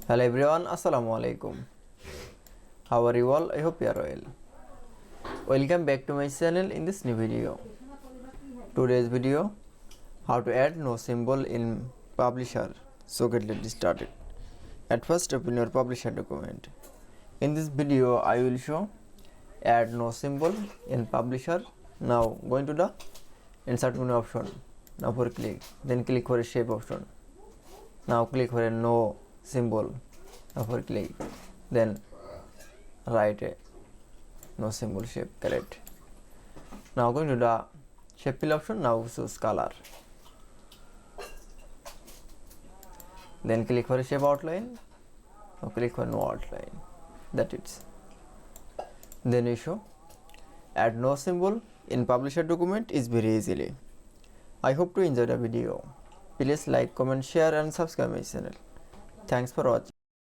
Hello everyone, Assalamu alaikum. How are you all? I hope you are well. Welcome back to my channel in this new video. Today's video, how to add no symbol in publisher. So let's start it. At first, open your publisher document. In this video, I will show add no symbol in publisher. Now going to the insert menu option. Now for click, then click for a shape option. Now click for a no symbol. Now for click, then write a no symbol shape, correct. Now going to the shape fill option. Now choose color, then click for a shape outline. Now click for no outline. That it's. Then you show add no symbol in publisher document is very easily. I hope to enjoy the video. Please like, comment, share and subscribe my channel. Thanks for watching.